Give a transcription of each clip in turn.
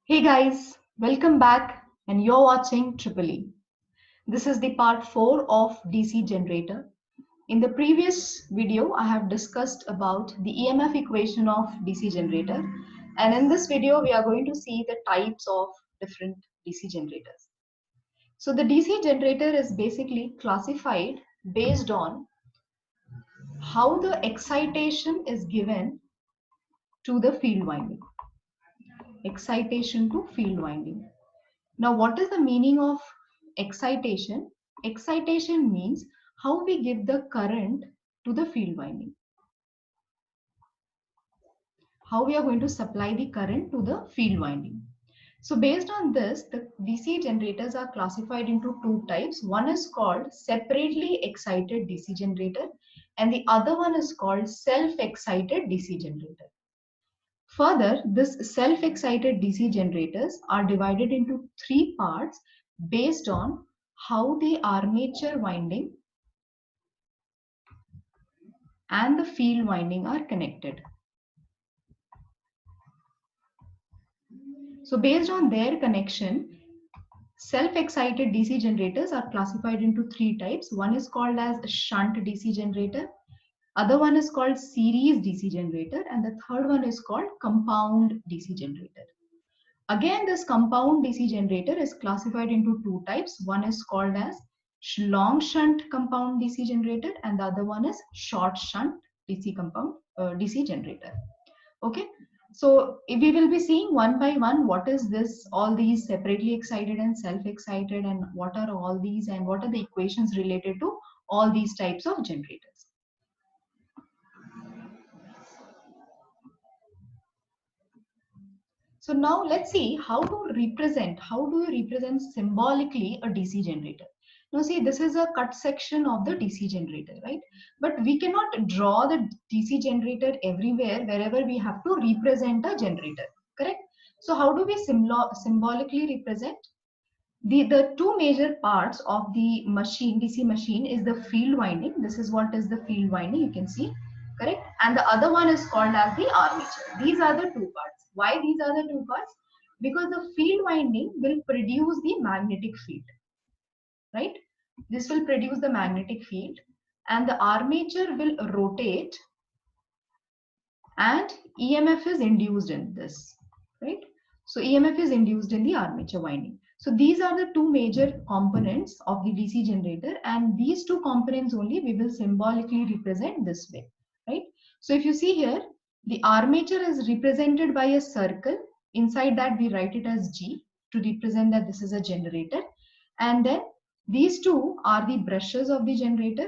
Hey guys, welcome back and you're watching Triple E. This is the part 4 of DC generator. In the previous video, I have discussed about the EMF equation of DC generator, and in this video, we are going to see the types of different DC generators. So the DC generator is basically classified based on how the excitation is given to the field winding. Excitation to field winding. Now, what is the meaning of excitation? Excitation means how we give the current to the field winding. How we are going to supply the current to the field winding. So based on this, the DC generators are classified into two types. One is called separately excited DC generator and the other one is called self-excited DC generator. Further, this self-excited DC generators are divided into three parts based on how the armature winding and the field winding are connected. So based on their connection, self-excited DC generators are classified into three types. One is called as a shunt DC generator, other one is called series DC generator, and the third one is called compound DC generator. Again, this compound DC generator is classified into two types. One is called as long shunt compound DC generator and the other one is short shunt DC generator. Okay, so we will be seeing one by one what is this, all these separately excited and self-excited, and what are all these and what are the equations related to all these types of generators. So now let's see how do you represent symbolically a DC generator. Now see, this is a cut section of the DC generator, right? But we cannot draw the DC generator everywhere, wherever we have to represent a generator, correct? So how do we symbolically represent? The two major parts of the machine, DC machine, is the field winding. This is what is the field winding, you can see, correct? And the other one is called as the armature. These are the two parts. Why these are the two parts? Because the field winding will produce the magnetic field, right? This will produce the magnetic field and the armature will rotate and EMF is induced in this, right? So EMF is induced in the armature winding. So these are the two major components of the DC generator, and these two components only we will symbolically represent this way, right? So if you see here, the armature is represented by a circle. Inside that we write it as G to represent that this is a generator. And then these two are the brushes of the generator.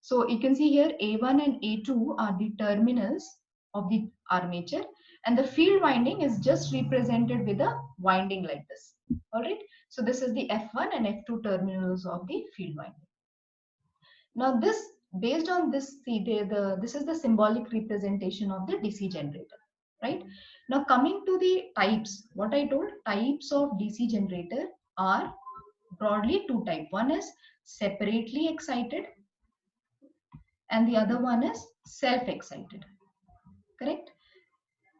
So you can see here A1 and A2 are the terminals of the armature, and the field winding is just represented with a winding like this. All right, so this is the F1 and F2 terminals of the field winding. Now this, based on this, see this is the symbolic representation of the DC generator, right? Now coming to the types, what I told, types of DC generator are broadly two types. One is separately excited and the other one is self-excited, correct?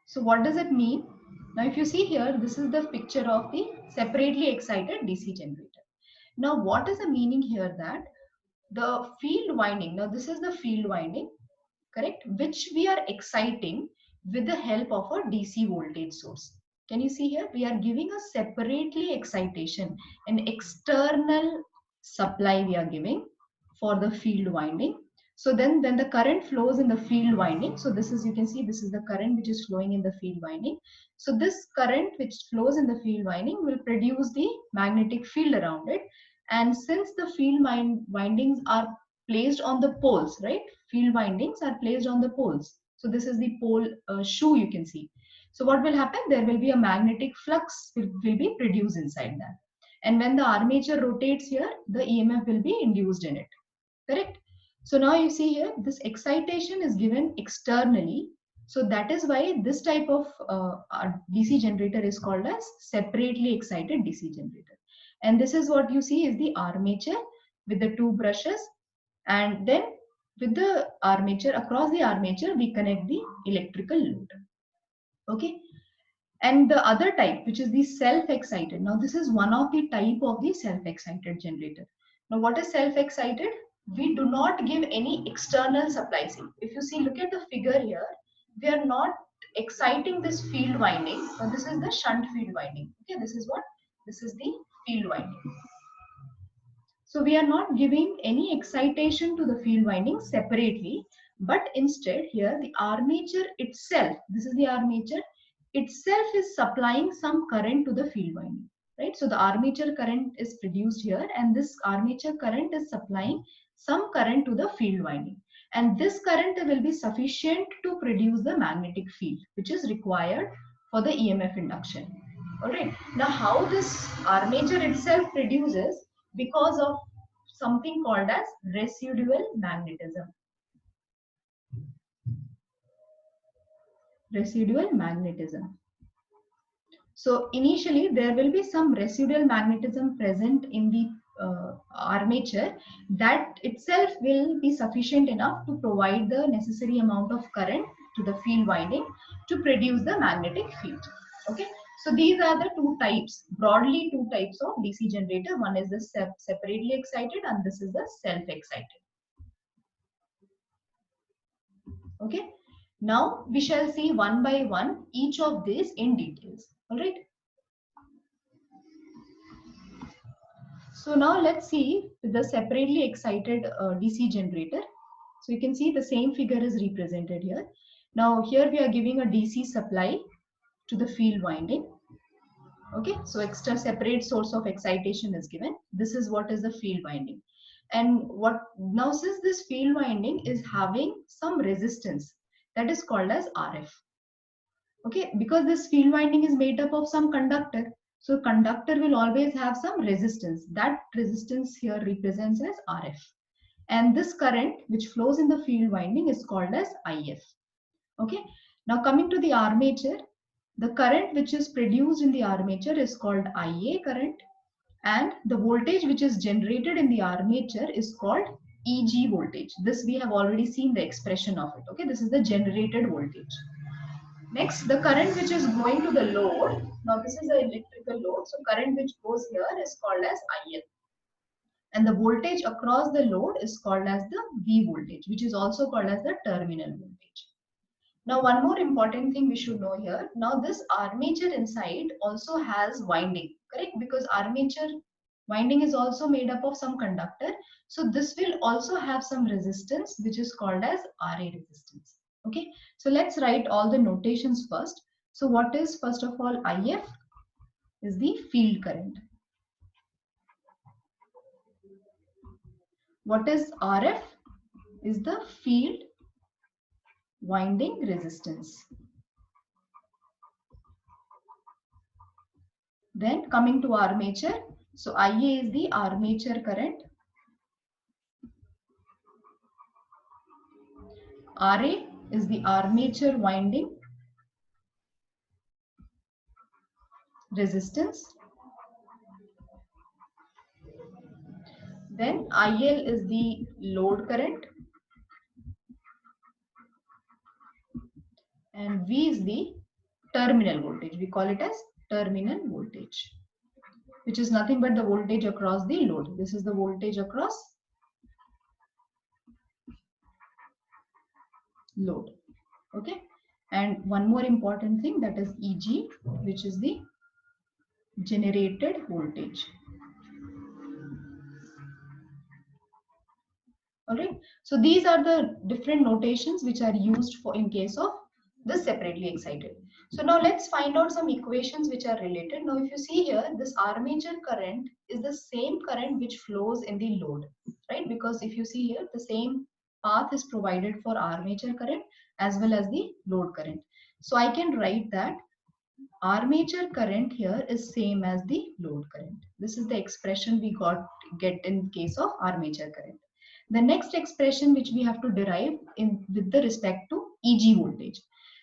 So what does it mean? Now if you see here, this is the picture of the separately excited DC generator. Now what is the meaning here? That the field winding, now this is the field winding, correct, which we are exciting with the help of a DC voltage source. Can you see here? We are giving a separately excitation, an external supply we are giving for the field winding. So then when the current flows in the field winding, so this is, you can see this is the current which is flowing in the field winding. So this current which flows in the field winding will produce the magnetic field around it. And since the field windings are placed on the poles, right? Field windings are placed on the poles. So this is the pole shoe, you can see. So what will happen? There will be a magnetic flux will be produced inside that. And when the armature rotates here, the EMF will be induced in it, correct? So now you see here, this excitation is given externally. So that is why this type of DC generator is called as separately excited DC generator. And this is what you see is the armature with the two brushes, and then with the armature, across the armature we connect the electrical load. Okay, And the other type, which is the self-excited. Now this is one of the type of the self-excited generator. Now what is self-excited? We do not give any external supply. See, if you see, look at the figure here, we are not exciting this field winding. Now this is the shunt field winding. Okay, this is what? This is the field winding. So we are not giving any excitation to the field winding separately, but instead here the armature itself, this is the armature itself, is supplying some current to the field winding, right? So the armature current is produced here, and this armature current is supplying some current to the field winding. And this current will be sufficient to produce the magnetic field, which is required for the EMF induction. All right. Now, how this armature itself produces? Because of something called as residual magnetism. Residual magnetism. So initially there will be some residual magnetism present in the armature that itself will be sufficient enough to provide the necessary amount of current to the field winding to produce the magnetic field. Okay. So these are the two types, broadly two types of DC generator. One is the separately excited and this is the self-excited. Okay. Now we shall see one by one each of these in details. All right. So now let's see the separately excited DC generator. So you can see the same figure is represented here. Now here we are giving a DC supply to the field winding. Okay, so extra separate source of excitation is given. This is what is the field winding. And what now, since this field winding is having some resistance, that is called as RF. Okay, because this field winding is made up of some conductor. So conductor will always have some resistance. That resistance here represents as RF. And this current which flows in the field winding is called as IF. Okay, now coming to the armature, the current which is produced in the armature is called IA current, and the voltage which is generated in the armature is called EG voltage. This we have already seen the expression of it. Okay, this is the generated voltage. Next, the current which is going to the load. Now this is the electrical load. So current which goes here is called as IL. And the voltage across the load is called as the V voltage, which is also called as the terminal voltage. Now one more important thing we should know here. Now this armature inside also has winding, correct? Because armature winding is also made up of some conductor. So this will also have some resistance, which is called as RA resistance. Okay, so let's write all the notations first. So what is, first of all, IF is the field current. What is RF is the field winding resistance. Then coming to armature, so IA is the armature current. RA is the armature winding resistance. Then IL is the load current. And V is the terminal voltage. We call it as terminal voltage, which is nothing but the voltage across the load. This is the voltage across load. Okay. And one more important thing, that is EG, which is the generated voltage. All right. So these are the different notations which are used for in case of the separately excited. So now let's find out some equations which are related. Now if you see here, this armature current is the same current which flows in the load, right? Because if you see here, the same path is provided for armature current as well as the load current. So I can write that armature current here is same as the load current. This is the expression we get in case of armature current. The next expression which we have to derive in with the respect to EG voltage.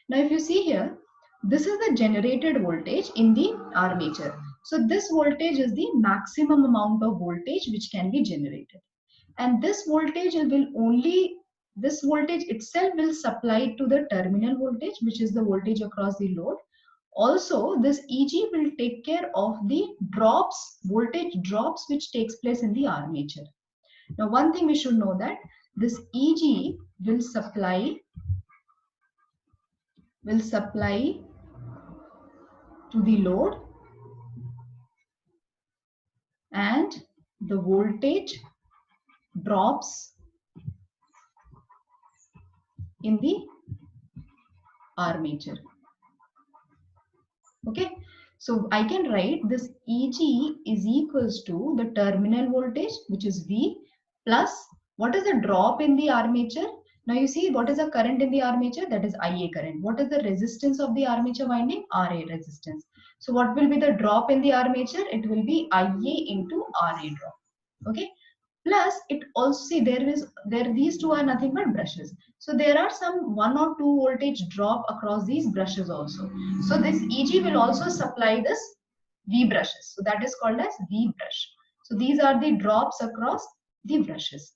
Now if you see here, this is the generated voltage in the armature. So this voltage is the maximum amount of voltage which can be generated. And this voltage itself will supply to the terminal voltage, which is the voltage across the load, Also, this EG will take care of the drops, voltage drops, which takes place in the armature. Now, one thing we should know that this EG will supply to the load, and the voltage drops in the armature. Okay, so I can write this EG is equals to the terminal voltage, which is V, plus what is the drop in the armature? Now you see what is the current in the armature? That is IA current. What is the resistance of the armature winding? RA resistance. So what will be the drop in the armature? It will be IA into RA drop. Okay. Plus it also, see, these two are nothing but brushes. So there are some 1 or 2 voltage drop across these brushes also. So this EG will also supply this V brushes. So that is called as V brush. So these are the drops across the brushes.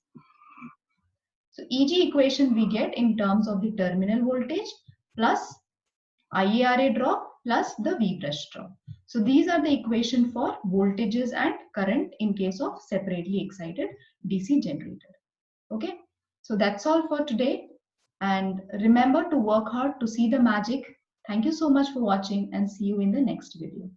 So EG equation we get in terms of the terminal voltage plus IARA drop plus the V brush drop. So these are the equation for voltages and current in case of separately excited DC generator. Okay, so that's all for today. And remember to work hard to see the magic. Thank you so much for watching, and see you in the next video.